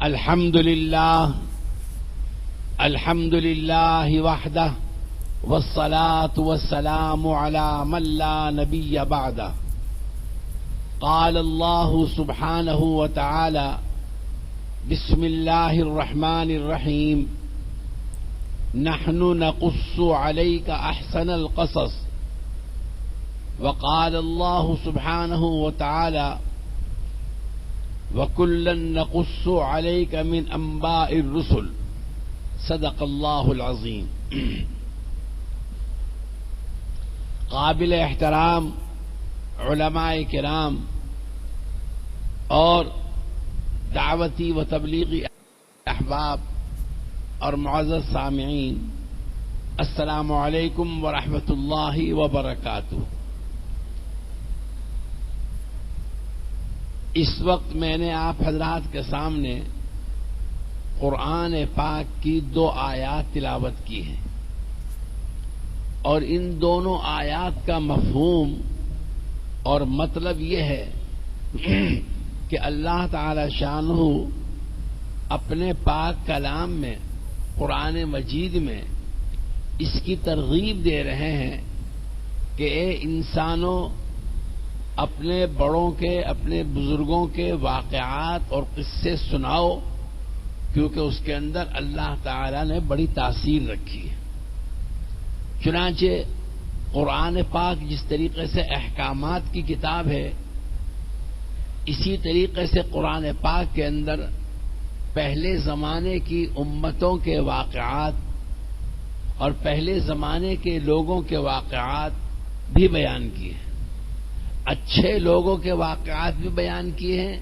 الحمد لله وحده والصلاة والسلام على من لا نبي بعده. قال الله سبحانه وتعالى: بسم الله الرحمن الرحيم. نحن نقص عليك أحسن القصص. وقال الله سبحانه وتعالى: وَكُلًّا نَقُصُّ عَلَيْكَ مِنْ أَنْبَاءِ الرُّسُلِ. صدق اللہ العظیم. قابل احترام علماء کرام اور دعوتی و تبلیغی احباب اور معزز سامعین، السلام علیکم ورحمۃ اللہ وبرکاتہ. اس وقت میں نے آپ حضرات کے سامنے قرآن پاک کی 2 آیات تلاوت کی ہیں، اور ان دونوں آیات کا مفہوم اور مطلب یہ ہے کہ اللہ تعالی شانہ اپنے پاک کلام میں، قرآن مجید میں اس کی ترغیب دے رہے ہیں کہ اے انسانوں، اپنے بڑوں کے، اپنے بزرگوں کے واقعات اور قصے سناؤ، کیونکہ اس کے اندر اللہ تعالی نے بڑی تاثیر رکھی ہے. چنانچہ قرآن پاک جس طریقے سے احکامات کی کتاب ہے، اسی طریقے سے قرآن پاک کے اندر پہلے زمانے کی امتوں کے واقعات اور پہلے زمانے کے لوگوں کے واقعات بھی بیان کیے ہیں. اچھے لوگوں کے واقعات بھی بیان کیے ہیں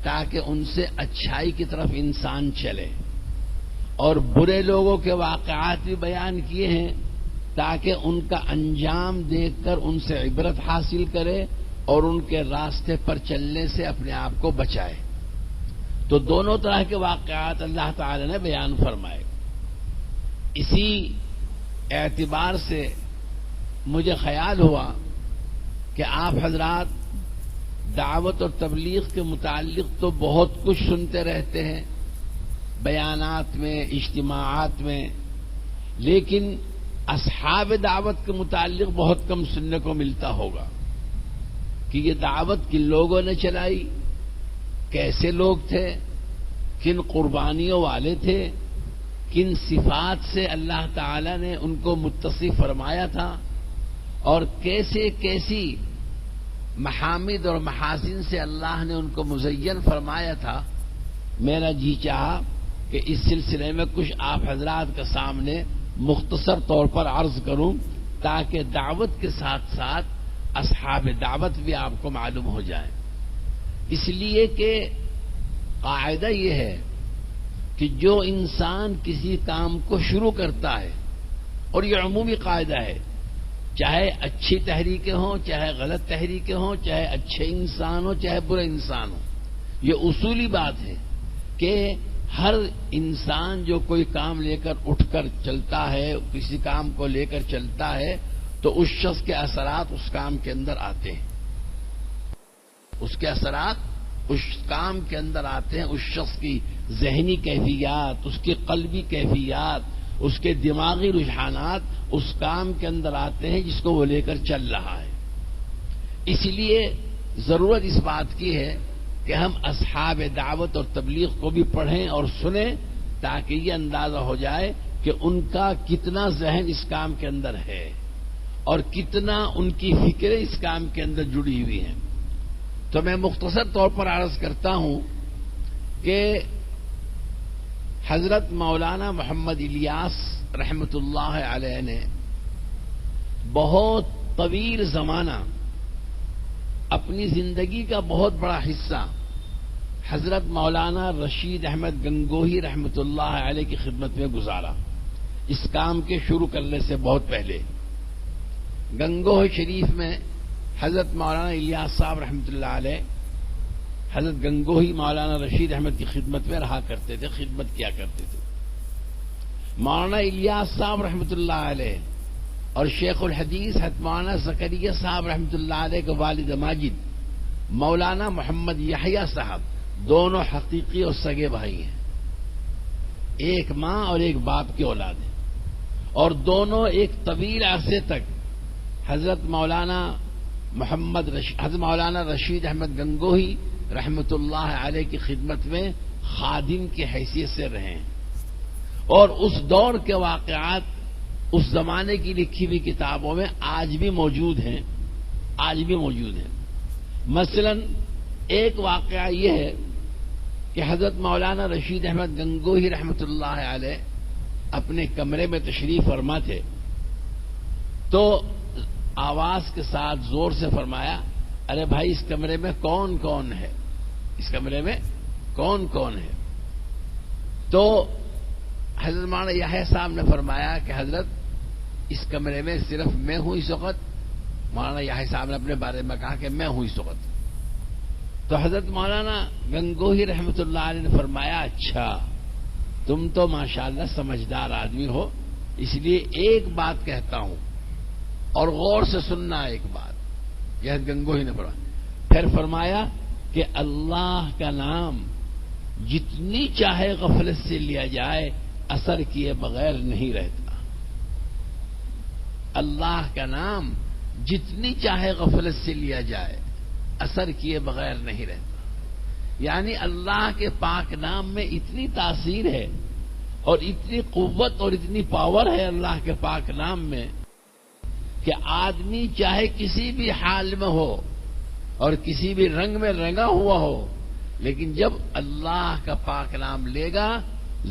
تاکہ ان سے اچھائی کی طرف انسان چلے، اور برے لوگوں کے واقعات بھی بیان کیے ہیں تاکہ ان کا انجام دیکھ کر ان سے عبرت حاصل کرے اور ان کے راستے پر چلنے سے اپنے آپ کو بچائے. تو دونوں طرح کے واقعات اللہ تعالی نے بیان فرمائے. اسی اعتبار سے مجھے خیال ہوا کہ آپ حضرات دعوت اور تبلیغ کے متعلق تو بہت کچھ سنتے رہتے ہیں بیانات میں، اجتماعات میں، لیکن اصحاب دعوت کے متعلق بہت کم سننے کو ملتا ہوگا کہ یہ دعوت کن لوگوں نے چلائی، کیسے لوگ تھے، کن قربانیوں والے تھے، کن صفات سے اللہ تعالی نے ان کو متصف فرمایا تھا، اور کیسے کیسی محامد اور محاسن سے اللہ نے ان کو مزین فرمایا تھا. میرا جی چاہا کہ اس سلسلے میں کچھ آپ حضرات کے سامنے مختصر طور پر عرض کروں تاکہ دعوت کے ساتھ ساتھ اصحاب دعوت بھی آپ کو معلوم ہو جائے. اس لیے کہ قاعدہ یہ ہے کہ جو انسان کسی کام کو شروع کرتا ہے، اور یہ عمومی قاعدہ ہے، چاہے اچھی تحریکیں ہوں، چاہے غلط تحریکیں ہوں، چاہے اچھے انسان ہوں، چاہے برے انسان ہوں، یہ اصولی بات ہے کہ ہر انسان جو کوئی کام لے کر اٹھ کر چلتا ہے، کسی کام کو لے کر چلتا ہے، تو اس شخص کے اثرات اس کام کے اندر آتے ہیں. اس کے اثرات اس کام کے اندر آتے ہیں. اس شخص کی ذہنی کیفیات، اس کی قلبی کیفیات، اس کے دماغی رجحانات اس کام کے اندر آتے ہیں جس کو وہ لے کر چل رہا ہے. اس لیے ضرورت اس بات کی ہے کہ ہم اصحاب دعوت اور تبلیغ کو بھی پڑھیں اور سنیں تاکہ یہ اندازہ ہو جائے کہ ان کا کتنا ذہن اس کام کے اندر ہے اور کتنا ان کی فکریں اس کام کے اندر جڑی ہوئی ہیں. تو میں مختصر طور پر عرض کرتا ہوں کہ حضرت مولانا محمد الیاس رحمۃ اللہ علیہ نے بہت طویل زمانہ، اپنی زندگی کا بہت بڑا حصہ حضرت مولانا رشید احمد گنگوہی رحمۃ اللہ علیہ کی خدمت میں گزارا. اس کام کے شروع کرنے سے بہت پہلے گنگوہ شریف میں حضرت مولانا الیاس صاحب رحمۃ اللہ علیہ حضرت گنگوہی مولانا رشید احمد کی خدمت میں رہا کرتے تھے، خدمت کیا کرتے تھے. مولانا الیاس صاحب رحمۃ اللہ علیہ اور شیخ الحدیث حضرت مولانا زکریا صاحب رحمۃ اللہ علیہ کے والد ماجد مولانا محمد یحییٰ صاحب دونوں حقیقی اور سگے بھائی ہیں، ایک ماں اور ایک باپ کی اولاد ہیں، اور دونوں ایک طویل عرصے تک حضرت مولانا رشید احمد گنگوہی رحمۃ اللہ علیہ کی خدمت میں خادم کی حیثیت سے رہے ہیں، اور اس دور کے واقعات اس زمانے کی لکھی ہوئی کتابوں میں آج بھی موجود ہیں۔ مثلا ایک واقعہ یہ ہے کہ حضرت مولانا رشید احمد گنگوہی رحمۃ اللہ علیہ اپنے کمرے میں تشریف فرما تھے، تو آواز کے ساتھ زور سے فرمایا، ارے بھائی اس کمرے میں کون کون ہے؟ اس کمرے میں کون کون ہے؟ تو حضرت مولانا یحییٰ صاحب نے فرمایا کہ حضرت اس کمرے میں صرف میں ہوں اس وقت۔ مولانا یحییٰ صاحب نے اپنے بارے میں کہا کہ میں ہوں اس وقت۔ تو حضرت مولانا گنگوہی رحمۃ اللہ علیہ نے فرمایا، اچھا تم تو ماشاءاللہ سمجھدار آدمی ہو، اس لیے ایک بات کہتا ہوں اور غور سے سننا ایک بات۔ یہ حضرت گنگوہی نے فرمایا، پھر فرمایا کہ اللہ کا نام جتنی چاہے غفلت سے لیا جائے اثر کیے بغیر نہیں رہتا۔ اللہ کا نام جتنی چاہے غفلت سے لیا جائے اثر کیے بغیر نہیں رہتا، یعنی اللہ کے پاک نام میں اتنی تاثیر ہے اور اتنی قوت اور اتنی پاور ہے اللہ کے پاک نام میں کہ آدمی چاہے کسی بھی حال میں ہو اور کسی بھی رنگ میں رنگا ہوا ہو، لیکن جب اللہ کا پاک نام لے گا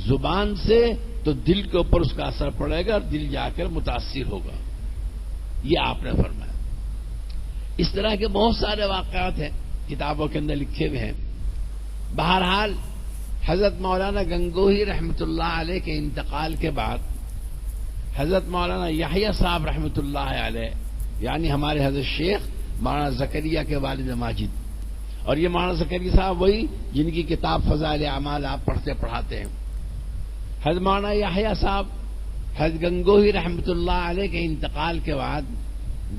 زبان سے تو دل کے اوپر اس کا اثر پڑے گا اور دل جا کر متاثر ہوگا۔ یہ آپ نے فرمایا۔ اس طرح کے بہت سارے واقعات ہیں، کتابوں کے اندر لکھے ہوئے ہیں۔ بہرحال حضرت مولانا گنگوہی رحمۃ اللہ علیہ کے انتقال کے بعد حضرت مولانا یحییٰ صاحب رحمۃ اللہ علیہ، یعنی ہمارے حضرت شیخ مولانا زکریا کے والد ماجد، اور یہ مولانا زکریا صاحب وہی جن کی کتاب فضائل اعمال آپ پڑھاتے ہیں۔ حضرت مولانا یحییٰ صاحب حضرت گنگوہی رحمۃ اللہ علیہ کے انتقال کے بعد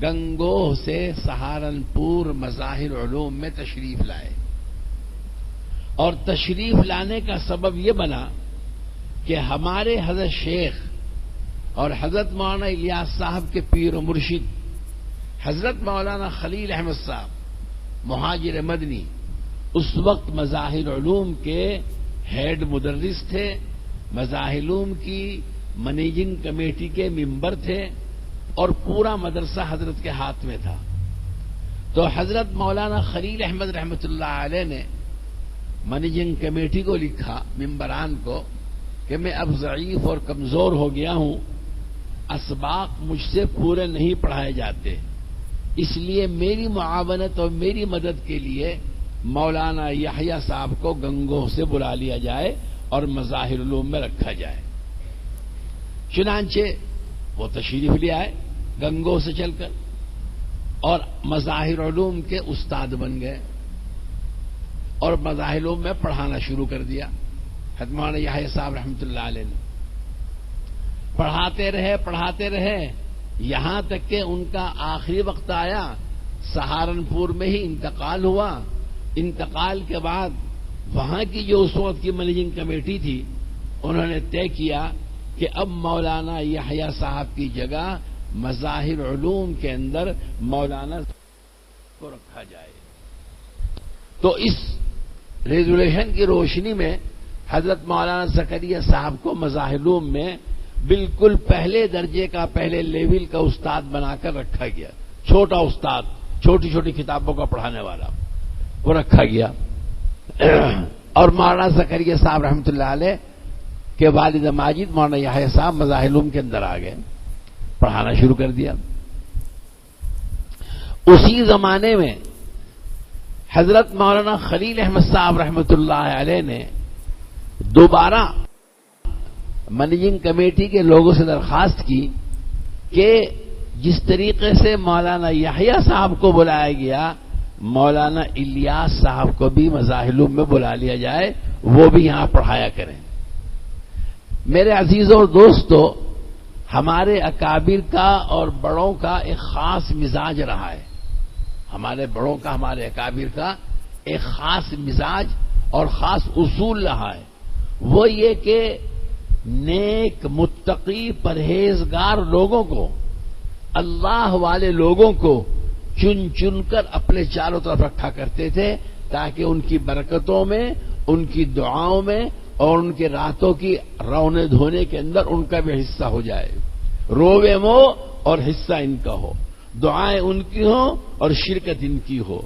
گنگوہ سے سہارنپور مظاہر علوم میں تشریف لائے، اور تشریف لانے کا سبب یہ بنا کہ ہمارے حضرت شیخ اور حضرت مولانا الیاس صاحب کے پیر و مرشد حضرت مولانا خلیل احمد صاحب مہاجر مدنی اس وقت مظاہر علوم کے ہیڈ مدرس تھے، مظاہر علوم کی مینیجنگ کمیٹی کے ممبر تھے، اور پورا مدرسہ حضرت کے ہاتھ میں تھا۔ تو حضرت مولانا خلیل احمد رحمۃ اللہ علیہ نے مینیجنگ کمیٹی کو لکھا، ممبران کو، کہ میں اب ضعیف اور کمزور ہو گیا ہوں، اسباق مجھ سے پورے نہیں پڑھائے جاتے، اس لیے میری معاونت اور میری مدد کے لیے مولانا یحییٰ صاحب کو گنگوہ سے بلا لیا جائے اور مظاہر علوم میں رکھا جائے۔ چنانچہ وہ تشریف لے آئے گنگوہ سے چل کر اور مظاہر علوم کے استاد بن گئے اور مظاہر علوم میں پڑھانا شروع کر دیا۔ حضرت مولانا یحییٰ صاحب رحمۃ اللہ علیہ نے پڑھاتے رہے یہاں تک کہ ان کا آخری وقت آیا، سہارنپور میں ہی انتقال ہوا۔ انتقال کے بعد وہاں کی جو اس وقت کی مینیجنگ کمیٹی تھی انہوں نے طے کیا کہ اب مولانا یحییٰ صاحب کی جگہ مظاہر علوم کے اندر مولانا کو رکھا جائے۔ تو اس ریزولیشن کی روشنی میں حضرت مولانا زکریا صاحب کو مظاہر علوم میں بالکل پہلے درجے کا، پہلے لیول کا استاد بنا کر رکھا گیا۔ چھوٹا استاد، چھوٹی چھوٹی کتابوں کا پڑھانے والا وہ رکھا گیا۔ اور مولانا زکریا صاحب رحمۃ اللہ علیہ کے والد ماجد مولانا یحییٰ صاحب مظاہر علوم کے اندر آ گئے، پڑھانا شروع کر دیا۔ اسی زمانے میں حضرت مولانا خلیل احمد صاحب رحمۃ اللہ علیہ نے دوبارہ مینیجنگ کمیٹی کے لوگوں سے درخواست کی کہ جس طریقے سے مولانا یحییٰ صاحب کو بلایا گیا، مولانا الیاس صاحب کو بھی مظاہر علوم میں بلا لیا جائے، وہ بھی یہاں پڑھایا کریں۔ میرے عزیزوں اور دوستو، ہمارے اکابر کا اور بڑوں کا ایک خاص مزاج رہا ہے، ہمارے بڑوں کا، ہمارے اکابر کا ایک خاص مزاج اور خاص اصول رہا ہے، وہ یہ کہ نیک متقی پرہیزگار لوگوں کو، اللہ والے لوگوں کو چن چن کر اپنے چاروں طرف رکھا کرتے تھے تاکہ ان کی برکتوں میں، ان کی دعاؤں میں اور ان کے راتوں کی رونے دھونے کے اندر ان کا بھی حصہ ہو جائے، روے وہ اور حصہ ان کا ہو، دعائیں ان کی ہوں اور شرکت ان کی ہو،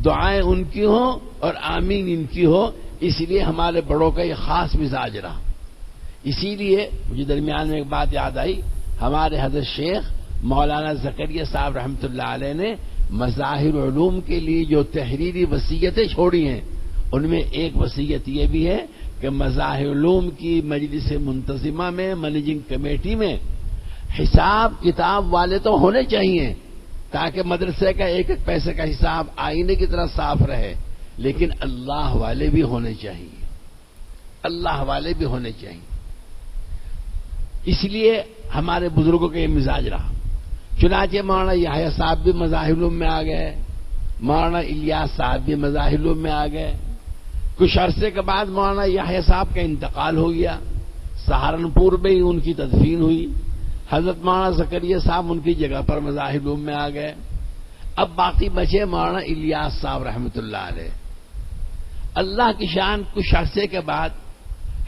دعائیں ان کی ہوں اور آمین ان کی ہو۔ اس لیے ہمارے بڑوں کا یہ خاص مزاج رہا۔ اسی لیے مجھے درمیان میں ایک بات یاد آئی، ہمارے حضرت شیخ مولانا زکریا صاحب رحمۃ اللہ علیہ نے مظاہر علوم کے لیے جو تحریری وصیتیں چھوڑی ہیں، ان میں ایک وصیت یہ بھی ہے کہ مظاہر علوم کی مجلس منتظمہ میں، مینیجنگ کمیٹی میں حساب کتاب والے تو ہونے چاہیے تاکہ مدرسے کا ایک ایک پیسے کا حساب آئینے کی طرح صاف رہے، لیکن اللہ والے بھی ہونے چاہیے، اللہ والے بھی ہونے چاہیے۔ اس لیے ہمارے بزرگوں کا یہ مزاج رہا۔ چنانچہ مولانا یحییٰ صاحب بھی مظاہر علوم میں آ گئے، مولانا الیاس صاحب بھی مظاہر علوم میں آ گئے۔ کچھ عرصے کے بعد مولانا یحییٰ صاحب کا انتقال ہو گیا، سہارنپور میں ہی ان کی تدفین ہوئی۔ حضرت مولانا زکریا صاحب ان کی جگہ پر مظاہر علوم میں آ گئے۔ اب باقی بچے مولانا الیاس صاحب رحمۃ اللہ علیہ۔ اللہ کی شان، کچھ عرصے کے بعد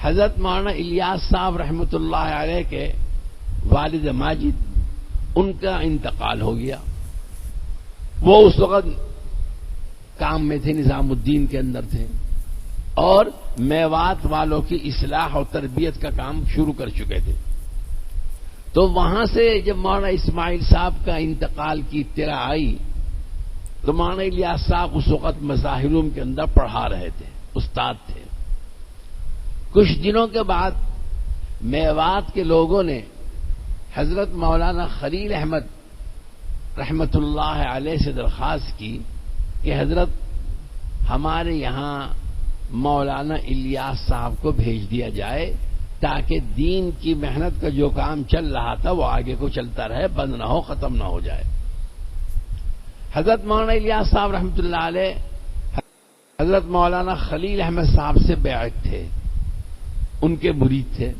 حضرت مولانا الیاس صاحب رحمۃ اللہ علیہ کے والد ماجد، ان کا انتقال ہو گیا۔ وہ اس وقت کام میں تھے، نظام الدین کے اندر تھے اور میوات والوں کی اصلاح اور تربیت کا کام شروع کر چکے تھے۔ تو وہاں سے جب مولانا اسماعیل صاحب کا انتقال کی اطلاع آئی تو مولانا الیاس صاحب اس وقت مظاہر علوم کے اندر پڑھا رہے تھے، استاد تھے۔ کچھ دنوں کے بعد میوات کے لوگوں نے حضرت مولانا خلیل احمد رحمت اللہ علیہ سے درخواست کی کہ حضرت ہمارے یہاں مولانا الیاس صاحب کو بھیج دیا جائے تاکہ دین کی محنت کا جو کام چل رہا تھا وہ آگے کو چلتا رہے، بند نہ ہو، ختم نہ ہو جائے۔ حضرت مولانا الیاس صاحب رحمۃ اللہ علیہ حضرت مولانا خلیل احمد صاحب سے بیعت تھے، ان کے مرید تھے۔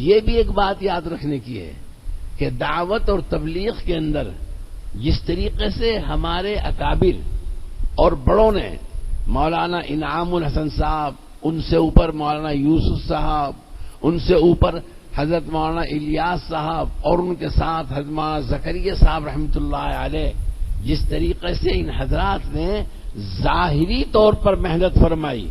یہ بھی ایک بات یاد رکھنے کی ہے کہ دعوت اور تبلیغ کے اندر جس طریقے سے ہمارے اکابر اور بڑوں نے، مولانا انعام الحسن صاحب، ان سے اوپر مولانا یوسف صاحب، ان سے اوپر حضرت مولانا الیاس صاحب اور ان کے ساتھ حضرت مولانا زکریا صاحب رحمۃ اللہ علیہ، جس طریقے سے ان حضرات نے ظاہری طور پر محنت فرمائی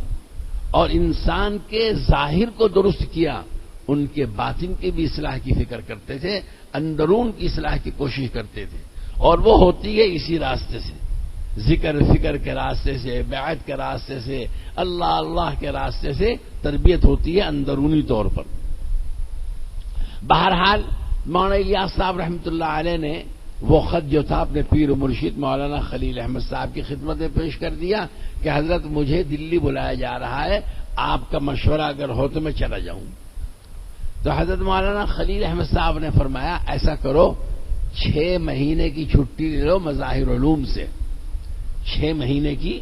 اور انسان کے ظاہر کو درست کیا، ان کے باطن کی بھی اصلاح کی فکر کرتے تھے، اندرون کی اصلاح کی کوشش کرتے تھے، اور وہ ہوتی ہے اسی راستے سے، ذکر فکر کے راستے سے، بیعت کے راستے سے، اللہ اللہ کے راستے سے تربیت ہوتی ہے اندرونی طور پر۔ بہرحال مولانا الیاس صاحب رحمۃ اللہ علیہ نے وہ خط جو تھا اپنے پیر و مرشد مولانا خلیل احمد صاحب کی خدمت میں پیش کر دیا کہ حضرت مجھے دلی بلایا جا رہا ہے، آپ کا مشورہ اگر ہو تو میں چلا جاؤں۔ تو حضرت مولانا خلیل احمد صاحب نے فرمایا ایسا کرو، 6 مہینے کی چھٹی لے لو مظاہر علوم سے، 6 مہینے کی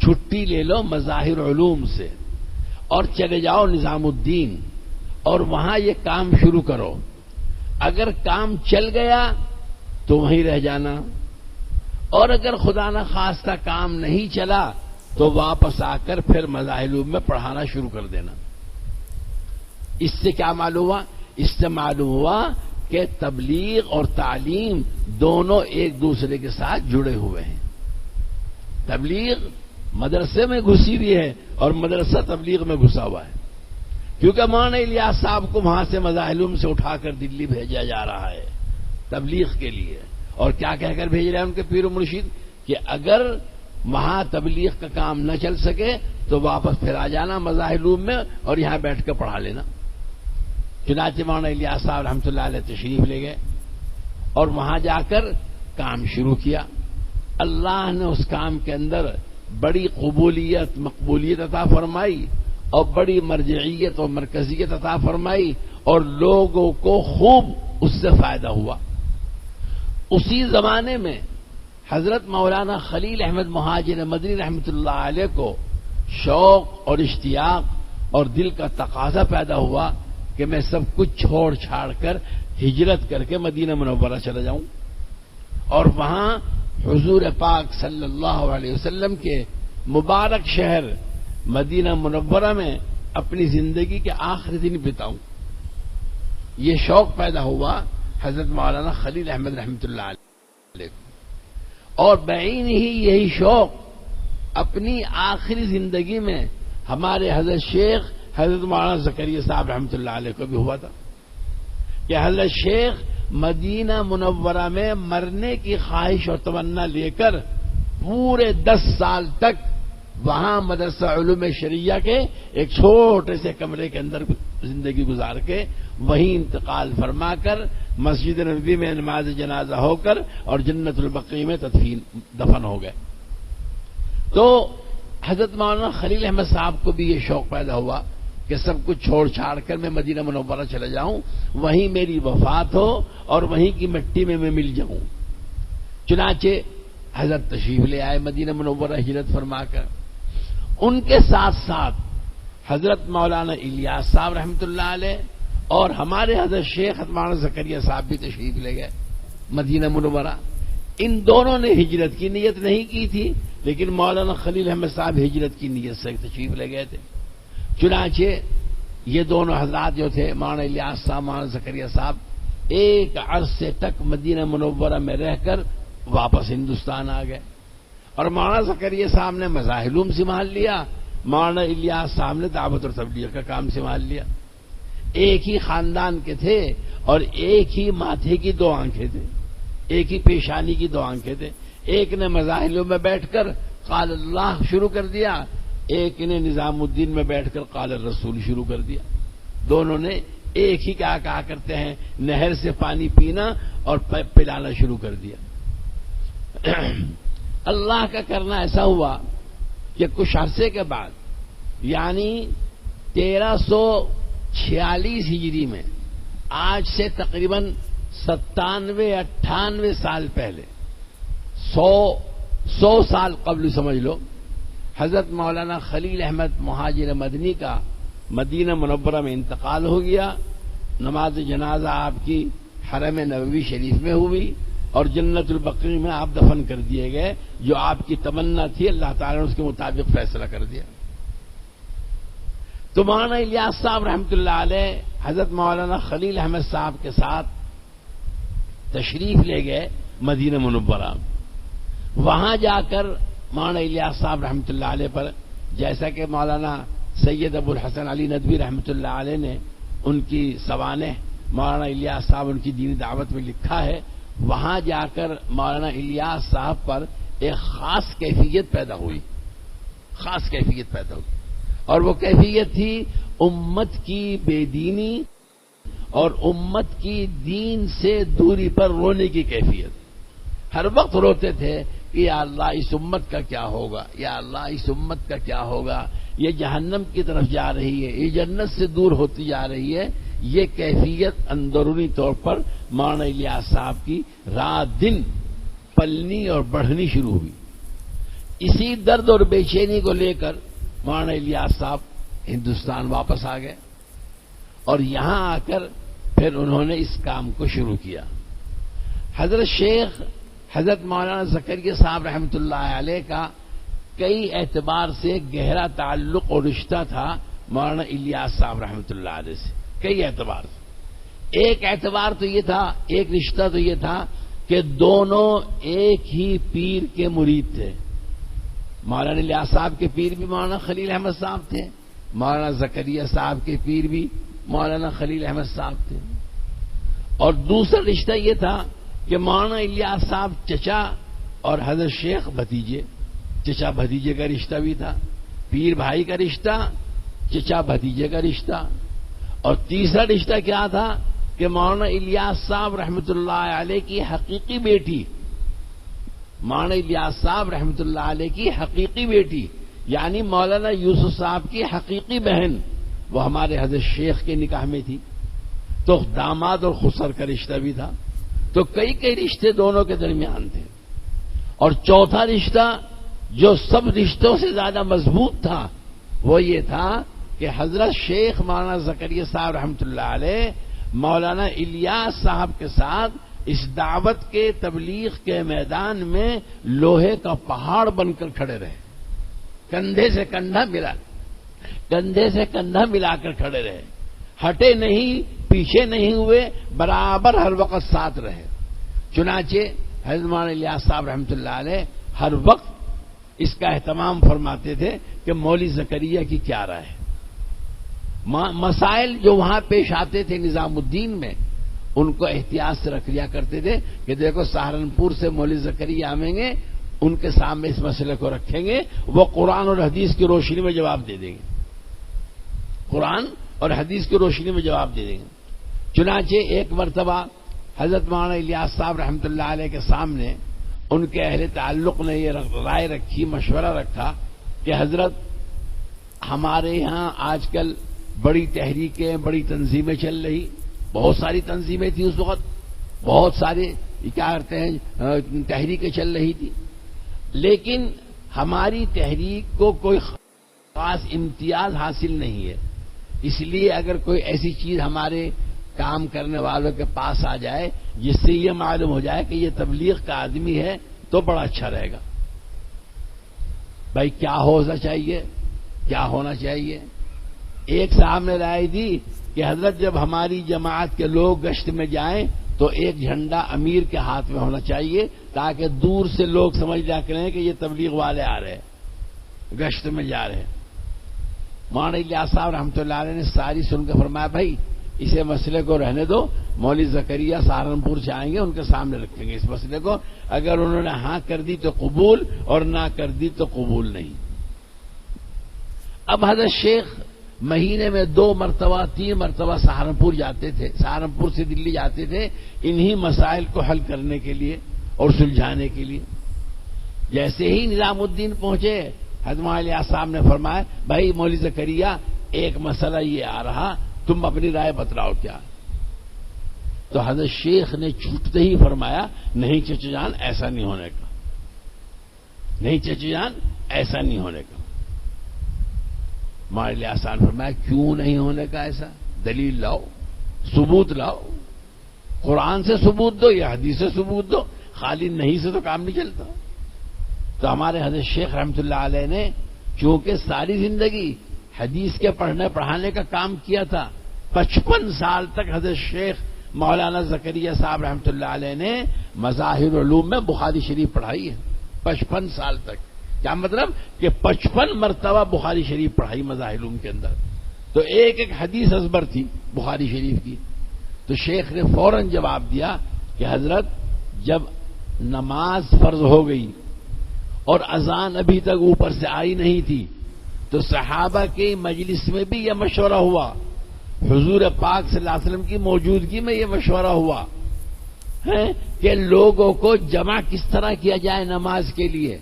چھٹی لے لو مظاہر علوم سے اور چلے جاؤ نظام الدین اور وہاں یہ کام شروع کرو۔ اگر کام چل گیا تو وہیں رہ جانا، اور اگر خدا نہ خواستہ کام نہیں چلا تو واپس آ کر پھر مظاہر علوم میں پڑھانا شروع کر دینا۔ اس سے کیا معلوم ہوا؟ اس سے معلوم ہوا کہ تبلیغ اور تعلیم دونوں ایک دوسرے کے ساتھ جڑے ہوئے ہیں۔ تبلیغ مدرسے میں گھسی ہوئی ہے اور مدرسہ تبلیغ میں گھسا ہوا ہے، کیونکہ مولانا الیاس صاحب کو وہاں سے مظاہر علوم سے اٹھا کر دلی بھیجا جا رہا ہے تبلیغ کے لیے، اور کیا کہہ کر بھیج رہے ہیں ان کے پیر و مرشد کہ اگر وہاں تبلیغ کا کام نہ چل سکے تو واپس پھر آ جانا مظاہر علوم میں اور یہاں بیٹھ کر پڑھا لینا۔ چنانچہ مولانا الیاس صاحب رحمۃ اللہ علیہ تشریف لے گئے اور وہاں جا کر کام شروع کیا۔ اللہ نے اس کام کے اندر بڑی قبولیت، مقبولیت عطا فرمائی اور بڑی مرجعیت اور مرکزیت عطا فرمائی اور لوگوں کو خوب اس سے فائدہ ہوا۔ اسی زمانے میں حضرت مولانا خلیل احمد مہاجر مدنی رحمۃ اللہ علیہ کو شوق اور اشتیاق اور دل کا تقاضا پیدا ہوا کہ میں سب کچھ چھوڑ چھاڑ کر ہجرت کر کے مدینہ منورہ چلا جاؤں اور وہاں حضور پاک صلی اللہ علیہ وسلم کے مبارک شہر مدینہ منورہ میں اپنی زندگی کے آخری دن بتاؤں. یہ شوق پیدا ہوا حضرت مولانا خلیل احمد رحمۃ اللہ علیہ اور بعین ہی یہی شوق اپنی آخری زندگی میں ہمارے حضرت شیخ حضرت مولانا زکریا صاحب رحمۃ اللہ علیہ کو بھی ہوا تھا کہ حضرت شیخ مدینہ منورہ میں مرنے کی خواہش اور تمنا لے کر پورے 10 سال تک وہاں مدرسہ علوم شریعہ کے ایک چھوٹے سے کمرے کے اندر زندگی گزار کے وہیں انتقال فرما کر مسجد نبوی میں نماز جنازہ ہو کر اور جنت البقیع میں دفن ہو گئے. تو حضرت مولانا خلیل احمد صاحب کو بھی یہ شوق پیدا ہوا کہ سب کچھ چھوڑ چھاڑ کر میں مدینہ منورہ چلا جاؤں, وہیں میری وفات ہو اور وہیں کی مٹی میں مل جاؤں. چنانچہ حضرت تشریف لے آئے مدینہ منورہ ہجرت فرما کر. ان کے ساتھ ساتھ حضرت مولانا الیاس صاحب رحمۃ اللہ علیہ اور ہمارے حضرت شیخ مولانا زکریا صاحب بھی تشریف لے گئے مدینہ منورہ. ان دونوں نے ہجرت کی نیت نہیں کی تھی, لیکن مولانا خلیل احمد صاحب ہجرت کی نیت سے تشریف لے گئے تھے. چنانچہ یہ دونوں حضرات جو تھے مولانا الیاس صاحب مولانا زکریا صاحب ایک عرصے تک مدینہ منورہ میں رہ کر واپس ہندوستان آ گئے اور مولانا زکریا صاحب نے مظاہر علوم سنبھال لیا, مولانا الیاس صاحب نے دعوت اور تبلیغ کا کام سنبھال لیا. ایک ہی خاندان کے تھے اور ایک ہی ماتھے کی 2 آنکھیں تھے, ایک ہی پیشانی کی 2 آنکھیں تھے. ایک نے مظاہر علوم میں بیٹھ کر قال اللہ شروع کر دیا, ایک نے نظام الدین میں بیٹھ کر قال الرسول شروع کر دیا. دونوں نے ایک ہی کیا کہا کرتے ہیں نہر سے پانی پینا اور پلانا شروع کر دیا. اللہ کا کرنا ایسا ہوا کہ کچھ عرصے کے بعد یعنی 1346 ہجری میں آج سے تقریباً 97-98 سال پہلے 100 سال قبل سمجھ لو, حضرت مولانا خلیل احمد مہاجر مدنی کا مدینہ منورہ میں انتقال ہو گیا. نماز جنازہ آپ کی حرم نبوی شریف میں ہوئی اور جنت البقیع میں آپ دفن کر دیے گئے. جو آپ کی تمنا تھی اللہ تعالیٰ نے اس کے مطابق فیصلہ کر دیا. تو مولانا الیاس صاحب رحمۃ اللہ علیہ حضرت مولانا خلیل احمد صاحب کے ساتھ تشریف لے گئے مدینہ منورہ. وہاں جا کر مولانا الیاس صاحب رحمۃ اللہ علیہ پر جیسا کہ مولانا سید ابو الحسن علی ندوی رحمۃ اللہ علیہ نے ان کی سوانح مولانا الیاس صاحب ان کی دینی دعوت میں لکھا ہے, وہاں جا کر مولانا الیاس صاحب پر ایک خاص کیفیت پیدا ہوئی, خاص کیفیت پیدا ہوئی. اور وہ کیفیت تھی امت کی بے دینی اور امت کی دین سے دوری پر رونے کی کیفیت. ہر وقت روتے تھے کہ یا اللہ اس امت کا کیا ہوگا, یا اللہ اس امت کا کیا ہوگا, یہ جہنم کی طرف جا رہی ہے, یہ جنت سے دور ہوتی جا رہی ہے. یہ کیفیت اندرونی طور پر مولانا الیاس صاحب کی رات دن پلنی اور بڑھنی شروع ہوئی. اسی درد اور بے چینی کو لے کر مولانا الیاس صاحب ہندوستان واپس آ گئے اور یہاں آ کر پھر انہوں نے اس کام کو شروع کیا. حضرت شیخ حضرت مولانا زکریا صاحب رحمۃ اللہ علیہ کا کئی اعتبار سے گہرا تعلق اور رشتہ تھا مولانا الیاس صاحب رحمۃ اللہ علیہ سے, کئی اعتبار سے. ایک اعتبار تو یہ تھا, ایک رشتہ تو یہ تھا کہ دونوں ایک ہی پیر کے مرید تھے. مولانا الیاس صاحب کے پیر بھی مولانا خلیل احمد صاحب تھے, مولانا زکریا صاحب کے پیر بھی مولانا خلیل احمد صاحب تھے. اور دوسرا رشتہ یہ تھا کہ مولانا الیاس صاحب چچا اور حضرت شیخ بھتیجے, چچا بھتیجے کا رشتہ بھی تھا, پیر بھائی کا رشتہ, چچا بھتیجے کا رشتہ. اور تیسرا رشتہ کیا تھا کہ مولانا الیاس صاحب رحمۃ اللہ علیہ کی حقیقی بیٹی, مولانا الیاس صاحب رحمۃ اللہ علیہ کی حقیقی بیٹی یعنی مولانا یوسف صاحب کی حقیقی بہن وہ ہمارے حضرت شیخ کے نکاح میں تھی. تو داماد اور خسر کا رشتہ بھی تھا. تو کئی رشتے دونوں کے درمیان تھے. اور چوتھا رشتہ جو سب رشتوں سے زیادہ مضبوط تھا وہ یہ تھا کہ حضرت شیخ مولانا زکریا صاحب رحمۃ اللہ علیہ مولانا الیاس صاحب کے ساتھ اس دعوت کے تبلیغ کے میدان میں لوہے کا پہاڑ بن کر کھڑے رہے، کندھے سے کندھا ملا کر کھڑے رہے، ہٹے نہیں، پیچھے نہیں ہوئے، برابر ہر وقت ساتھ رہے۔ چنانچہ حضرت مولانا الیاس صاحب رحمۃ اللہ علیہ ہر وقت اس کا اہتمام فرماتے تھے کہ مولوی زکریا کی کیا رائے ہے۔ مسائل جو وہاں پیش آتے تھے نظام الدین میں، ان کو احتیاط سے رکھ لیا کرتے تھے کہ دیکھو سہارنپور سے مولوی زکریا آئیں گے، ان کے سامنے اس مسئلے کو رکھیں گے، وہ قرآن اور حدیث کی روشنی میں جواب دے دیں گے، قرآن اور حدیث کی روشنی میں جواب دے دیں گے۔ چنانچہ ایک مرتبہ حضرت مولانا الیاس صاحب رحمۃ اللہ علیہ کے سامنے ان کے اہل تعلق نے یہ رائے رکھی، مشورہ رکھا کہ حضرت ہمارے یہاں آج کل بڑی تحریکیں، بڑی تنظیمیں چل رہی، بہت ساری تنظیمیں تھیں اس وقت، بہت سارے کیا کرتے ہیں تحریکیں چل رہی تھی، لیکن ہماری تحریک کو کوئی خاص امتیاز حاصل نہیں ہے، اس لیے اگر کوئی ایسی چیز ہمارے کام کرنے والوں کے پاس آ جائے جس سے یہ معلوم ہو جائے کہ یہ تبلیغ کا آدمی ہے تو بڑا اچھا رہے گا۔ بھائی کیا ہونا چاہیے، کیا ہونا چاہیے؟ ایک صاحب نے رائے دی کہ حضرت جب ہماری جماعت کے لوگ گشت میں جائیں تو ایک جھنڈا امیر کے ہاتھ میں ہونا چاہیے تاکہ دور سے لوگ سمجھ لیا کریں کہ یہ تبلیغ والے آ رہے ہیں، گشت میں جا رہے ہیں۔ مولانا الیاس صاحب رحمۃ اللہ علیہ نے ساری سن کے فرمایا بھائی اسے مسئلے کو رہنے دو، مولوی زکریا سہارنپور سے آئیں گے، ان کے سامنے رکھیں گے اس مسئلے کو، اگر انہوں نے ہاں کر دی تو قبول اور نہ کر دی تو قبول نہیں۔ اب حضرت شیخ مہینے میں 2 مرتبہ 3 مرتبہ سہارنپور جاتے تھے، سہارنپور سے دلی جاتے تھے انہی مسائل کو حل کرنے کے لیے اور سلجھانے کے لیے۔ جیسے ہی نظام الدین پہنچے حضرت مولانا الیاس صاحب نے فرمایا بھائی مولوی زکریا ایک مسئلہ یہ آ رہا، تم اپنی رائے بتلاؤ کیا؟ تو حضرت شیخ نے چھوٹتے ہی فرمایا نہیں چچا جان ایسا نہیں ہونے کا، نہیں چچا جان ایسا نہیں ہونے کا۔ مولانا الیاس صاحب نے فرمایا کیوں نہیں ہونے کا ایسا؟ دلیل لاؤ، ثبوت لاؤ، قرآن سے ثبوت دو یا حدیث سے ثبوت دو، خالی نہیں سے تو کام نہیں چلتا۔ تو ہمارے حضرت شیخ رحمۃ اللہ علیہ نے چونکہ ساری زندگی حدیث کے پڑھنے پڑھانے کا کام کیا تھا، 55 سال تک حضرت شیخ مولانا زکریا صاحب رحمۃ اللہ علیہ نے مظاہر العلوم میں بخاری شریف پڑھائی ہے، 55 سال تک۔ کیا مطلب کہ 55 مرتبہ بخاری شریف پڑھائی مظاہر العلوم کے اندر، تو ایک ایک حدیث ازبر تھی بخاری شریف کی۔ تو شیخ نے فوراً جواب دیا کہ حضرت جب نماز فرض ہو گئی اور اذان ابھی تک اوپر سے آئی نہیں تھی تو صحابہ کی مجلس میں بھی یہ مشورہ ہوا، حضور پاک صلی اللہ علیہ وسلم کی موجودگی میں یہ مشورہ ہوا ہے کہ لوگوں کو جمع کس طرح کیا جائے نماز کے لیے۔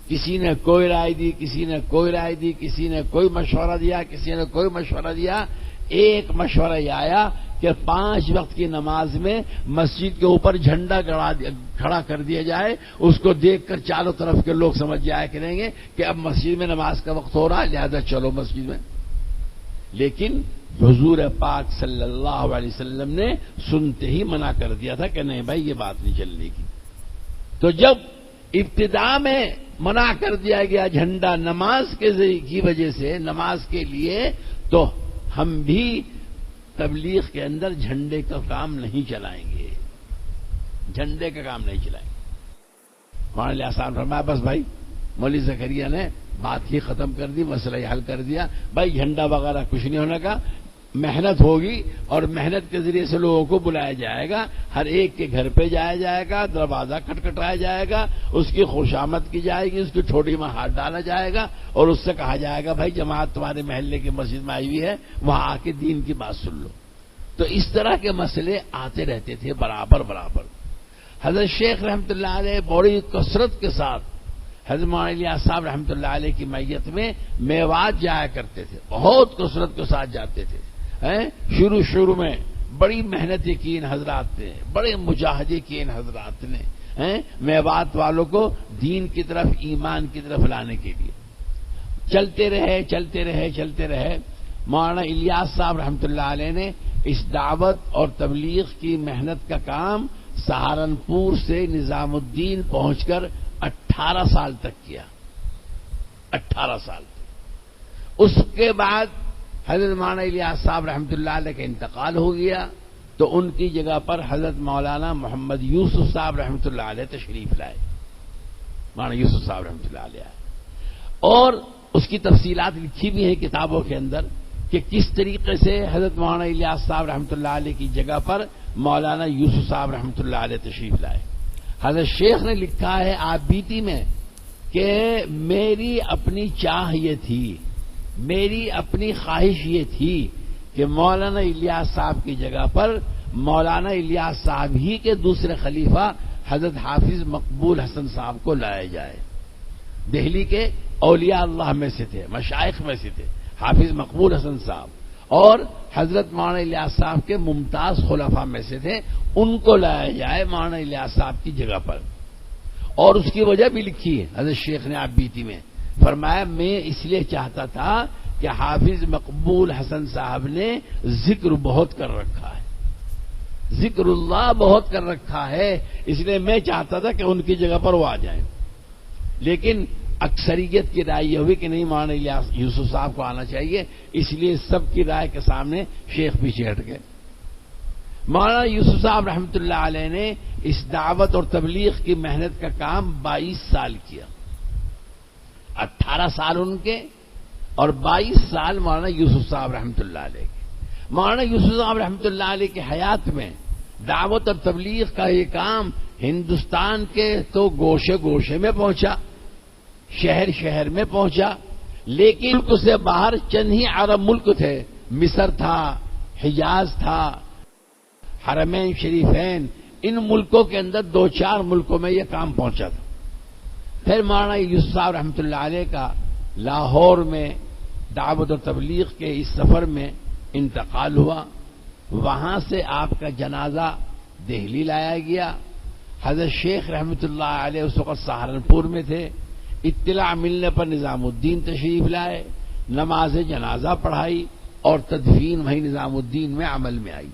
کسی نے کوئی رائے دی، کسی نے کوئی رائے دی، کسی نے کوئی مشورہ دیا، کسی نے کوئی مشورہ دیا۔ ایک مشورہ یہ آیا کہ 5 وقت کی نماز میں مسجد کے اوپر جھنڈا کھڑا کر دیا جائے، اس کو دیکھ کر چاروں طرف کے لوگ سمجھ جایا کریں گے کہ اب مسجد میں نماز کا وقت ہو رہا ہے، لہذا چلو مسجد میں۔ لیکن حضور پاک صلی اللہ علیہ وسلم نے سنتے ہی منع کر دیا تھا کہ نہیں بھائی یہ بات نہیں چلنے کی۔ تو جب ابتدا میں منع کر دیا گیا جھنڈا نماز کی وجہ سے، نماز کے لیے، تو ہم بھی تبلیغ کے اندر جھنڈے کا کام نہیں چلائیں گے، جھنڈے کا کام نہیں چلائیں گے۔ مولانا الیاس صاحب نے فرمایا بس بھائی مولوی زکریا نے بات ہی ختم کر دی، مسئلہ ہی حل کر دیا، بھائی جھنڈا وغیرہ کچھ نہیں ہونے کا، محنت ہوگی اور محنت کے ذریعے سے لوگوں کو بلایا جائے گا، ہر ایک کے گھر پہ جایا جائے گا، دروازہ کھٹکھٹایا جائے گا، اس کی خوشامد کی جائے گی، اس کی ٹھوڑی میں ہاتھ ڈالا جائے گا اور اس سے کہا جائے گا بھائی جماعت تمہارے محلے کی مسجد میں آئی ہوئی ہے، وہاں آ کے دین کی بات سن لو۔ تو اس طرح کے مسئلے آتے رہتے تھے برابر برابر۔ حضرت شیخ رحمۃ اللہ علیہ بڑی کثرت کے ساتھ حضرت مولانا الیاس صاحب رحمۃ اللہ علیہ کی میت میں میوات جایا کرتے تھے، بہت کثرت کے ساتھ جاتے تھے۔ شروع میں بڑی محنتیں کی ان حضرات نے، بڑے مجاہدے کیے ان حضرات نے میوات والوں کو دین کی طرف، ایمان کی طرف لانے کے لیے۔ چلتے رہے مولانا الیاس صاحب رحمۃ اللہ علیہ نے اس دعوت اور تبلیغ کی محنت کا کام سہارنپور سے نظام الدین پہنچ کر 18 سال تک کیا. 18 سال تک. اس کے بعد حضرت مولانا الیاس صاحب رحمۃ اللہ علیہ کا انتقال ہو گیا تو ان کی جگہ پر حضرت مولانا محمد یوسف صاحب رحمۃ اللہ علیہ تشریف لائے. مولانا یوسف صاحب رحمۃ اللہ علیہ اور اس کی تفصیلات لکھی بھی ہیں کتابوں کے اندر کہ کس طریقے سے حضرت مولانا الیاس صاحب رحمۃ اللہ علیہ کی جگہ پر مولانا یوسف صاحب رحمۃ اللہ علیہ تشریف لائے. حضرت شیخ نے لکھا ہے آپ بیتی میں کہ میری اپنی چاہ یہ تھی، میری اپنی خواہش یہ تھی کہ مولانا الیاس صاحب کی جگہ پر مولانا الیاس صاحب ہی کے دوسرے خلیفہ حضرت حافظ مقبول حسن صاحب کو لایا جائے. دہلی کے اولیاء اللہ میں سے تھے، مشائخ میں سے تھے حافظ مقبول حسن صاحب، اور حضرت مولانا الیاس صاحب کے ممتاز خلفاء میں سے تھے، ان کو لایا جائے مولانا الیاس صاحب کی جگہ پر. اور اس کی وجہ بھی لکھی ہے حضرت شیخ نے آپ بیتی میں، فرمایا میں اس لیے چاہتا تھا کہ حافظ مقبول حسن صاحب نے ذکر بہت کر رکھا ہے، ذکر اللہ بہت کر رکھا ہے، اس لیے میں چاہتا تھا کہ ان کی جگہ پر وہ آ جائیں. لیکن اکثریت کی رائے یہ ہوئی کہ نہیں مولانا الیاس یوسف صاحب کو آنا چاہیے، اس لیے سب کی رائے کے سامنے شیخ پیچھے ہٹ گئے. مولانا یوسف صاحب رحمۃ اللہ علیہ نے اس دعوت اور تبلیغ کی محنت کا کام 22 سال کیا. 18 سال ان کے اور 22 سال مولانا یوسف صاحب رحمۃ اللہ علیہ کے. مولانا یوسف صاحب رحمۃ اللہ علیہ کی حیات میں دعوت اور تبلیغ کا یہ کام ہندوستان کے تو گوشے گوشے میں پہنچا، شہر شہر میں پہنچا، لیکن ملک سے باہر چند ہی عرب ملک تھے. مصر تھا، حجاز تھا، حرمین شریفین، ان ملکوں کے اندر 2-4 ملکوں میں یہ کام پہنچا تھا. پھر مولانا یوسف صاحب رحمۃ اللہ علیہ کا لاہور میں دعوت و تبلیغ کے اس سفر میں انتقال ہوا. وہاں سے آپ کا جنازہ دہلی لایا گیا. حضرت شیخ رحمۃ اللہ علیہ اس وقت سہارنپور میں تھے. اطلاع ملنے پر نظام الدین تشریف لائے، نماز جنازہ پڑھائی اور تدفین وہیں نظام الدین میں عمل میں آئی.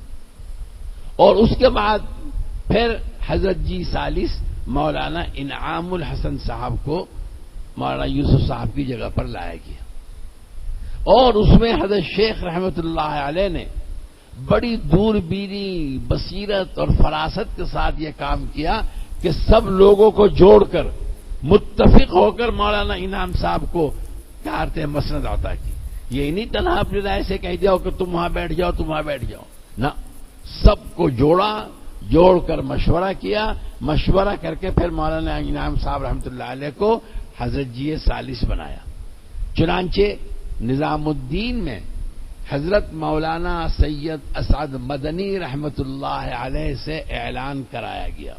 اور اس کے بعد پھر حضرت جی ثالث مولانا انعام الحسن صاحب کو مولانا یوسف صاحب کی جگہ پر لایا گیا. اور اس میں حضرت شیخ رحمۃ اللہ علیہ نے بڑی دوربینی، بصیرت اور فراست کے ساتھ یہ کام کیا کہ سب لوگوں کو جوڑ کر متفق ہو کر مولانا انعام صاحب کو کیا کرتے ہیں مسند عطا کی. یہ نہیں تنہا اپنی رائے سے کہہ دیا کہ تم وہاں بیٹھ جاؤ، تم وہاں بیٹھ جاؤ، نہ، سب کو جوڑا، جوڑ کر مشورہ کیا، مشورہ کر کے پھر مولانا انعام صاحب رحمۃ اللہ علیہ کو حضرت جی ثالث بنایا. چنانچہ نظام الدین میں حضرت مولانا سید اسعد مدنی رحمۃ اللہ علیہ سے اعلان کرایا گیا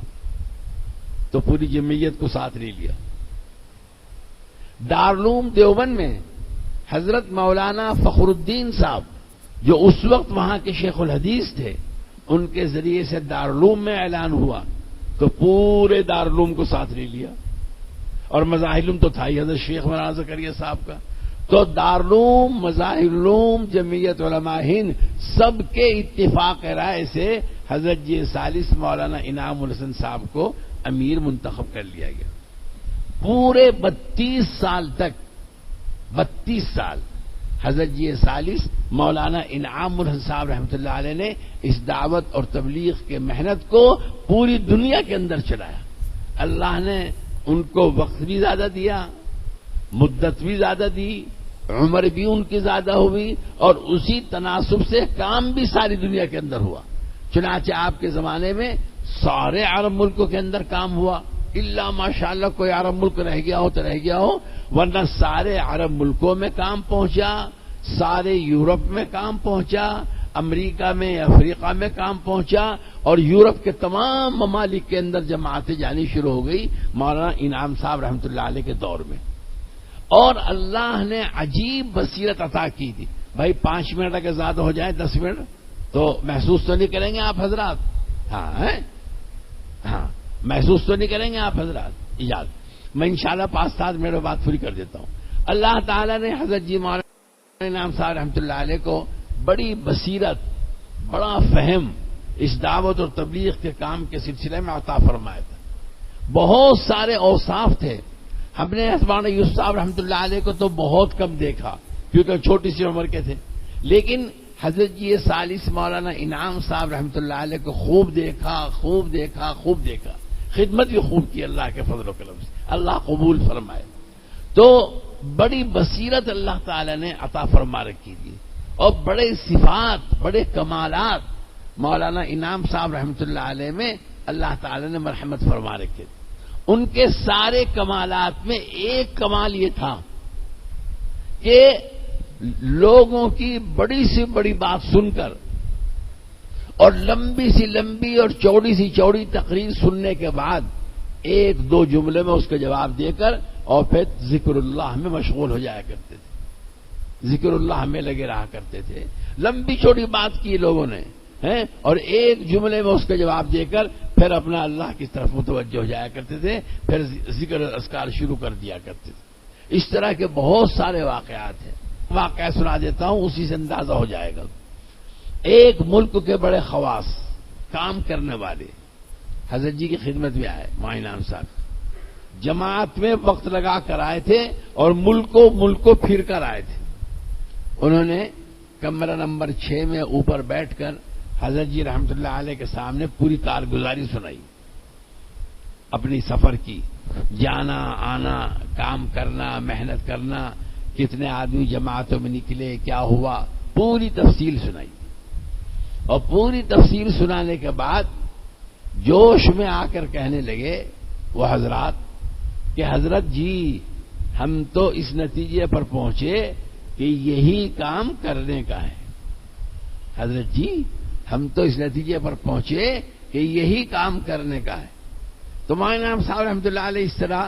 تو پوری جمعیت کو ساتھ لے لیا. دارالعلوم دیوبند میں حضرت مولانا فخر الدین صاحب جو اس وقت وہاں کے شیخ الحدیث تھے، ان کے ذریعے سے دارالعلوم میں اعلان ہوا تو پورے دارالعلوم کو ساتھ لے لیا. اور مظاہر علوم تو تھا ہی حضرت شیخ مولانا زکریا صاحب کا، تو دارالعلوم، مظاہر علوم، جمعیت علماء ہند سب کے اتفاق رائے سے حضرت جی ثالث مولانا انعام الحسن صاحب کو امیر منتخب کر لیا گیا. پورے 32 سال تک، 32 سال حضرت جی ثالث مولانا انعام الحسن صاحب رحمۃ اللہ علیہ نے اس دعوت اور تبلیغ کے محنت کو پوری دنیا کے اندر چلایا. اللہ نے ان کو وقت بھی زیادہ دیا، مدت بھی زیادہ دی، عمر بھی ان کی زیادہ ہوئی، اور اسی تناسب سے کام بھی ساری دنیا کے اندر ہوا. چنانچہ آپ کے زمانے میں سارے عرب ملکوں کے اندر کام ہوا، الا ماشاءاللہ کوئی عرب ملک رہ گیا ہو تو رہ گیا ہو، ورنہ سارے عرب ملکوں میں کام پہنچا، سارے یورپ میں کام پہنچا، امریکہ میں، افریقہ میں کام پہنچا، اور یورپ کے تمام ممالک کے اندر جماعتیں جانی شروع ہو گئی مولانا انعام صاحب رحمۃ اللہ علیہ کے دور میں. اور اللہ نے عجیب بصیرت عطا کی تھی. بھائی 5 منٹ اگر زیادہ ہو جائے، 10 منٹ تو محسوس تو نہیں کریں گے آپ حضرات؟ ہاں محسوس تو نہیں کریں گے آپ حضرات؟ اجازت، میں انشاءاللہ 5-7 منٹ بعد پوری کر دیتا ہوں. اللہ تعالیٰ نے حضرت جی مولانا انعام صاحب رحمۃ اللہ علیہ کو بڑی بصیرت، بڑا فہم اس دعوت اور تبلیغ کے کام کے سلسلے میں عطا فرمایا تھا. بہت سارے اوصاف تھے. ہم نے مولانا یوسف صاحب رحمۃ اللہ علیہ کو تو بہت کم دیکھا کیونکہ چھوٹی سی عمر کے تھے، لیکن حضرت جی ثالث مولانا انعام صاحب رحمۃ اللہ علیہ کو خوب دیکھا، خدمت بھی خوب کی اللہ کے فضل و کرم سے، اللہ قبول فرمائے. تو بڑی بصیرت اللہ تعالی نے عطا فرما رکھی تھی اور بڑے صفات، بڑے کمالات مولانا انعام صاحب رحمۃ اللہ علیہ میں اللہ تعالی نے مرحمت فرما رکھے تھے. ان کے سارے کمالات میں ایک کمال یہ تھا کہ لوگوں کی بڑی سے بڑی بات سن کر اور لمبی سی لمبی اور چوڑی سی چوڑی تقریر سننے کے بعد ایک دو جملے میں اس کا جواب دے کر اور پھر ذکر اللہ میں مشغول ہو جایا کرتے تھے، ذکر اللہ میں لگے رہا کرتے تھے. لمبی چوڑی بات کی لوگوں نے اور ایک جملے میں اس کا جواب دے کر پھر اپنا اللہ کی طرف متوجہ ہو جایا کرتے تھے، پھر ذکر اذکار شروع کر دیا کرتے تھے. اس طرح کے بہت سارے واقعات ہیں. واقعہ سنا دیتا ہوں، اسی سے اندازہ ہو جائے گا. ایک ملک کے بڑے خواص، کام کرنے والے حضرت جی کی خدمت میں آئے. معینان صاحب جماعت میں وقت لگا کر آئے تھے اور ملک کو پھر کر آئے تھے. انہوں نے کمرہ نمبر 6 میں اوپر بیٹھ کر حضرت جی رحمۃ اللہ علیہ کے سامنے پوری کارگزاری سنائی، اپنی سفر کی، جانا آنا، کام کرنا، محنت کرنا، کتنے آدمی جماعتوں میں نکلے، کیا ہوا، پوری تفصیل سنائی. اور پوری تفصیل سنانے کے بعد جوش میں آ کر کہنے لگے وہ حضرات کہ حضرت جی ہم تو اس نتیجے پر پہنچے کہ یہی کام کرنے کا ہے. حضرت جی ہم تو اس نتیجے پر پہنچے کہ یہی کام کرنے کا ہے. تو مولانا صاحب رحمۃ اللہ علیہ اس طرح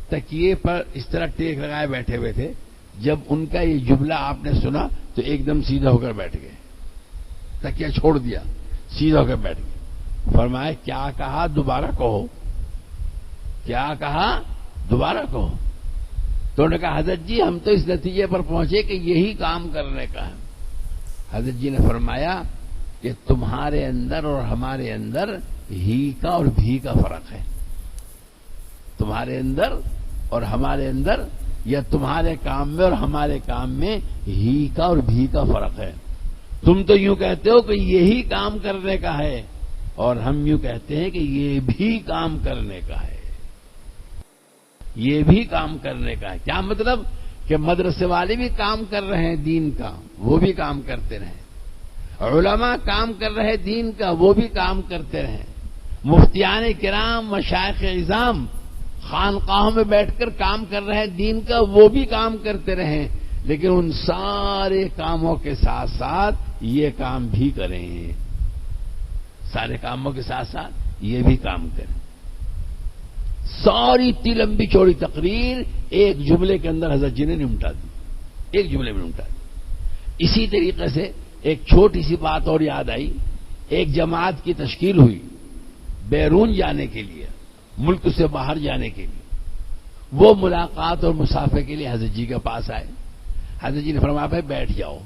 تکیے پر اس طرح ٹیک لگائے بیٹھے ہوئے تھے. جب ان کا یہ جملہ آپ نے سنا تو ایک دم سیدھا ہو کر بیٹھ گئے، تکیہ چھوڑ دیا، سیدھا ہو کر بیٹھ گئے. فرمایا کیا کہا دوبارہ کہو، کیا کہا دوبارہ کہو. تو انہوں نے کہا حضرت جی ہم تو اس نتیجے پر پہنچے کہ یہی کام کرنے کا ہے. حضرت جی نے فرمایا کہ تمہارے اندر اور ہمارے اندر ہی کا اور بھی کا فرق ہے. تمہارے اندر اور ہمارے اندر، یا تمہارے کام میں اور ہمارے کام میں ہی کا اور بھی کا فرق ہے. تم تو یوں کہتے ہو کہ یہی کام کرنے کا ہے اور ہم یوں کہتے ہیں کہ یہ بھی کام کرنے کا ہے، یہ بھی کام کرنے کا ہے. کیا مطلب کہ مدرسے والے بھی کام کر رہے ہیں دین کا، وہ بھی کام کرتے رہیں. علماء کام کر رہے دین کا، وہ بھی کام کرتے رہیں. مفتیان کرام، مشائخ اعظام خانقاہوں میں بیٹھ کر کام کر رہے دین کا، وہ بھی کام کرتے رہیں. لیکن ان سارے کاموں کے ساتھ ساتھ یہ کام بھی کریں، سارے کاموں کے ساتھ ساتھ یہ بھی کام کریں. ساری اتنی لمبی چوڑی تقریر ایک جملے کے اندر حضرت جی نے نمٹا دی، ایک جملے میں نمٹا دی. اسی طریقے سے ایک چھوٹی سی بات اور یاد آئی. ایک جماعت کی تشکیل ہوئی بیرون جانے کے لیے، ملک سے باہر جانے کے لیے. وہ ملاقات اور مسافے کے لیے حضرت جی کے پاس آئے. حضرت جی نے فرمایا بھائی بیٹھ جاؤ.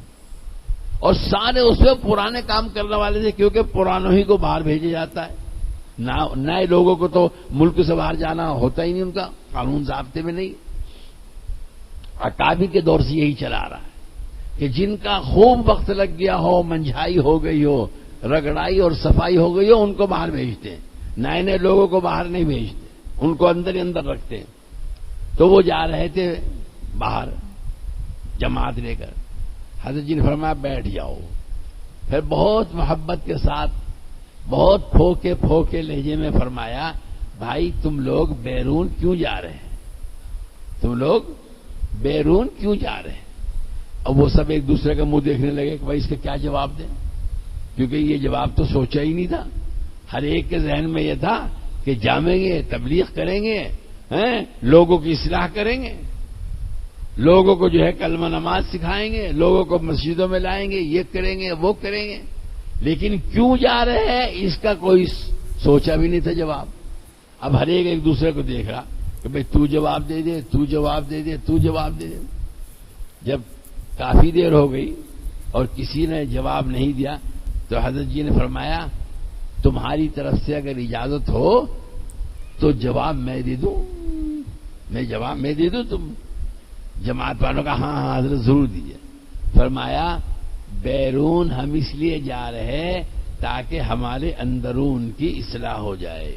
اور سارے اس میں پرانے کام کرنے والے تھے، کیونکہ پرانوں ہی کو باہر بھیجا جاتا ہے، نئے لوگوں کو تو ملک سے باہر جانا ہوتا ہی نہیں، ان کا قانون ضابطے میں نہیں. اکابر کے دور سے یہی چلا آ رہا ہے کہ جن کا خوب وقت لگ گیا ہو، منجھائی ہو گئی ہو، رگڑائی اور صفائی ہو گئی ہو، ان کو باہر بھیجتے ہیں. نئے نئے لوگوں کو باہر نہیں بھیجتے، ان کو اندر ہی اندر رکھتے ہیں. تو وہ جا رہے تھے باہر جماعت لے کر. حضرت جی نے فرمایا بیٹھ جاؤ. پھر بہت محبت کے ساتھ، بہت پھوکے لہجے میں فرمایا بھائی تم لوگ بیرون کیوں جا رہے ہیں، تم لوگ بیرون کیوں جا رہے ہیں. اب وہ سب ایک دوسرے کا منہ دیکھنے لگے کہ بھائی اس کا کیا جواب دیں، کیونکہ یہ جواب تو سوچا ہی نہیں تھا. ہر ایک کے ذہن میں یہ تھا کہ جامیں گے، تبلیغ کریں گے، لوگوں کی اصلاح کریں گے، لوگوں کو جو ہے کلمہ نماز سکھائیں گے، لوگوں کو مسجدوں میں لائیں گے، یہ کریں گے وہ کریں گے. لیکن کیوں جا رہے ہیں اس کا کوئی سوچا بھی نہیں تھا جواب. اب ہر ایک دوسرے کو دیکھ رہا کہ بھئی تو جواب دے دے، تو جواب دے دے، تو جواب دے دے. جب کافی دیر ہو گئی اور کسی نے جواب نہیں دیا تو حضرت جی نے فرمایا تمہاری طرف سے اگر اجازت ہو تو جواب میں دے دوں، جواب میں دے دوں، تم جماعت والوں کا ہاں ہاں حضرت ضرور دیجیے۔ فرمایا بیرون ہم اس لیے جا رہے تاکہ ہمارے اندرون کی اصلاح ہو جائے،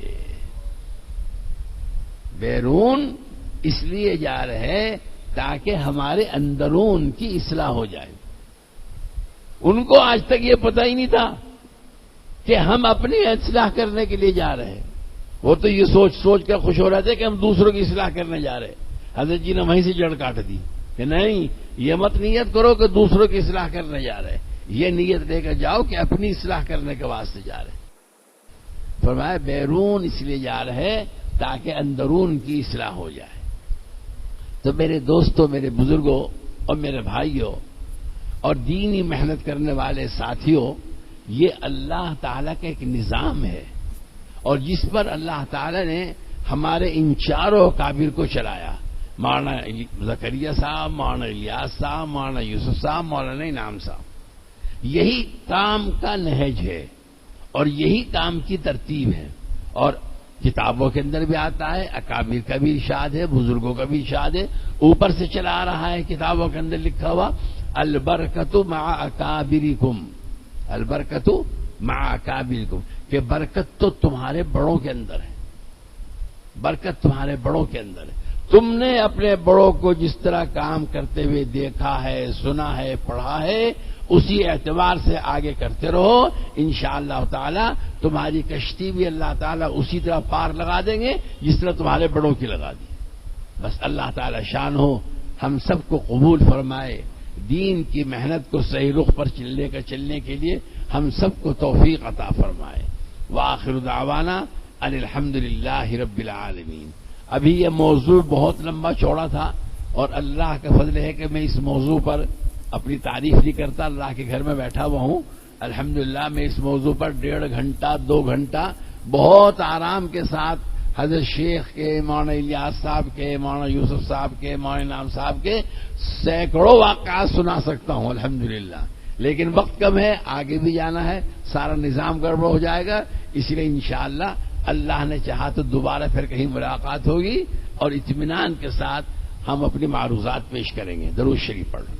بیرون اس لیے جا رہے تاکہ ہمارے اندرون کی اصلاح ہو جائے۔ ان کو آج تک یہ پتہ ہی نہیں تھا کہ ہم اپنی اصلاح کرنے کے لیے جا رہے ہیں، وہ تو یہ سوچ کر خوش ہو رہے تھے کہ ہم دوسروں کی اصلاح کرنے جا رہے ہیں۔ حضرت جی نے وہیں سے جڑ کاٹ دی کہ نہیں، یہ مت نیت کرو کہ دوسروں کی اصلاح کرنے جا رہے ہیں، یہ نیت لے کر جاؤ کہ اپنی اصلاح کرنے کے واسطے جا رہے ہیں۔ فرمایا بیرون اس لیے جا رہے تاکہ اندرون کی اصلاح ہو جائے۔ تو میرے دوستوں، میرے بزرگوں اور میرے بھائیوں اور دینی محنت کرنے والے ساتھیوں، یہ اللہ تعالیٰ کا ایک نظام ہے، اور جس پر اللہ تعالیٰ نے ہمارے ان چاروں اکابر کو چلایا، مولانا زکریا صاحب، مولانا الیاس صاحب، مولانا یوسف صاحب، مولانا انعام صاحب، یہی کام کا نہج ہے اور یہی کام کی ترتیب ہے۔ اور کتابوں کے اندر بھی آتا ہے، اکابر کا بھی ارشاد ہے، بزرگوں کا بھی ارشاد ہے، اوپر سے چلا آ رہا ہے کتابوں کے اندر لکھا ہوا البرکت مع اکابرکم، البرکت مع اکابرکم، کہ برکت تو تمہارے بڑوں کے اندر ہے، برکت تمہارے بڑوں کے اندر ہے۔ تم نے اپنے بڑوں کو جس طرح کام کرتے ہوئے دیکھا ہے، سنا ہے، پڑھا ہے، اسی اعتبار سے آگے کرتے رہو، انشاءاللہ تعالی تمہاری کشتی بھی اللہ تعالیٰ اسی طرح پار لگا دیں گے جس طرح تمہارے بڑوں کی لگا دی۔ بس اللہ تعالی شان ہو ہم سب کو قبول فرمائے، دین کی محنت کو صحیح رخ پر چلنے کے لیے ہم سب کو توفیق عطا فرمائے۔ وآخر دعوانا ان الحمدللہ رب العالمین۔ ابھی یہ موضوع بہت لمبا چوڑا تھا، اور اللہ کا فضل ہے کہ میں اس موضوع پر اپنی تعریف نہیں کرتا، اللہ کے گھر میں بیٹھا ہوا ہوں، الحمدللہ میں اس موضوع پر 1.5 گھنٹہ 2 گھنٹہ بہت آرام کے ساتھ حضرت شیخ کے، مولانا الیاس صاحب کے، مولانا یوسف صاحب کے، مولانا انعام صاحب کے سینکڑوں واقعات سنا سکتا ہوں الحمدللہ، لیکن وقت کم ہے، آگے بھی جانا ہے، سارا نظام گڑبڑ ہو جائے گا، اس لیے انشاءاللہ اللہ نے چاہا تو دوبارہ پھر کہیں ملاقات ہوگی اور اطمینان کے ساتھ ہم اپنی معروضات پیش کریں گے۔ درود شریف پڑھ لیں۔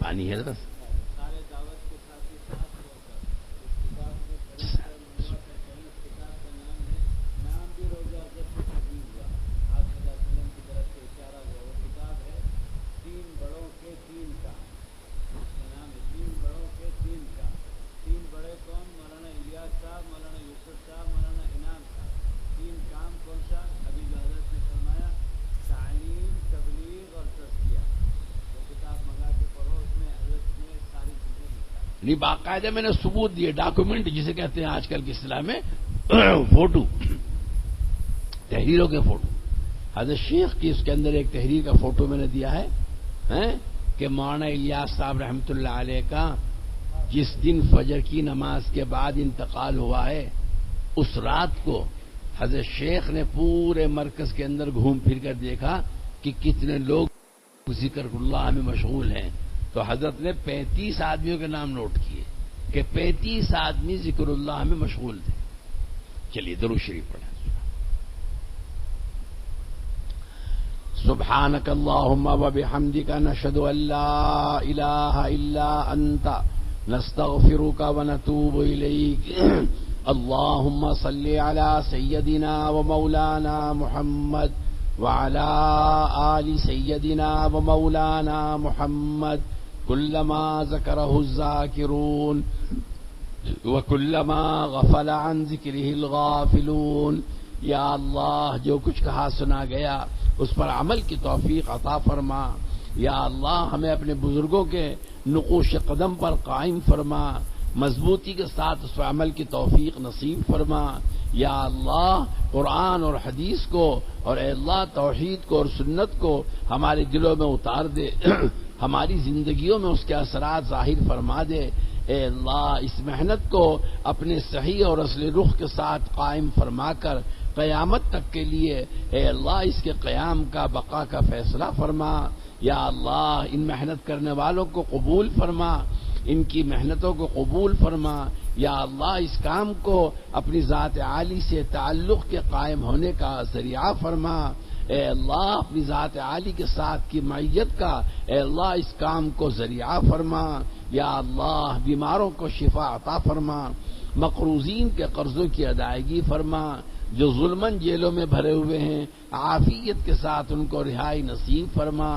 پانی ہے بس۔ نہیں، باقاعدہ میں نے ثبوت دیے، ڈاکومنٹ جسے کہتے ہیں آج کل کی اصطلاح میں، فوٹو، تحریروں کے فوٹو۔ حضرت شیخ کی اس کے اندر ایک تحریر کا فوٹو میں نے دیا ہے کہ مولانا الیاس صاحب رحمۃ اللہ علیہ کا جس دن فجر کی نماز کے بعد انتقال ہوا ہے، اس رات کو حضرت شیخ نے پورے مرکز کے اندر گھوم پھر کر دیکھا کہ کتنے لوگ ذکر اللہ میں مشغول ہیں، تو حضرت نے 35 آدمیوں کے نام نوٹ کیے کہ 35 آدمی ذکر اللہ میں مشغول تھے۔ چلیے درود شریف پڑھیں۔ سبحانک اللہم وبحمدک نشہد ان لا الہ الا انت نستغفرک ونتوب الیک۔ اللہم صلی علی سیدنا ومولانا محمد وعلى آل سيدنا ومولانا محمد كلما ذكره الذاكرون وكلما غفل عن ذكره الغافلون۔ یا اللہ، جو کچھ کہا سنا گیا اس پر عمل کی توفیق عطا فرما۔ یا اللہ، ہمیں اپنے بزرگوں کے نقوش قدم پر قائم فرما، مضبوطی کے ساتھ اس پر عمل کی توفیق نصیب فرما۔ یا اللہ، قرآن اور حدیث کو اور اے اللہ توحید کو اور سنت کو ہمارے دلوں میں اتار دے، ہماری زندگیوں میں اس کے اثرات ظاہر فرما دے۔ اے اللہ، اس محنت کو اپنے صحیح اور اصل رخ کے ساتھ قائم فرما کر قیامت تک کے لیے اے اللہ اس کے قیام کا بقا کا فیصلہ فرما. یا اللہ ان محنت کرنے والوں کو قبول فرما، ان کی محنتوں کو قبول فرما. یا اللہ اس کام کو اپنی ذات عالی سے تعلق کے قائم ہونے کا ذریعہ فرما. اے اللہ اپنی ذات عالی کے ساتھ کی معیت کا اے اللہ اس کام کو ذریعہ فرما. یا اللہ بیماروں کو شفا عطا فرما، مقروضین کے قرضوں کی ادائیگی فرما، جو ظلمن جیلوں میں بھرے ہوئے ہیں عافیت کے ساتھ ان کو رہائی نصیب فرما.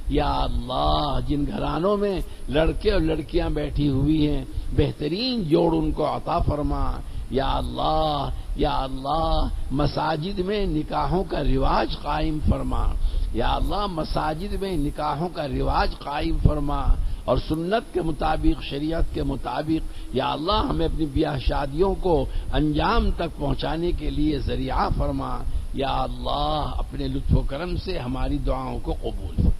یا اللہ جن گھرانوں میں لڑکے اور لڑکیاں بیٹھی ہوئی ہیں بہترین جوڑ ان کو عطا فرما. یا اللہ مساجد میں نکاحوں کا رواج قائم فرما. یا اللہ مساجد میں نکاحوں کا رواج قائم فرما اور سنت کے مطابق شریعت کے مطابق یا اللہ ہمیں اپنی بیاہ شادیوں کو انجام تک پہنچانے کے لیے ذریعہ فرما. یا اللہ اپنے لطف و کرم سے ہماری دعاؤں کو قبول فرما.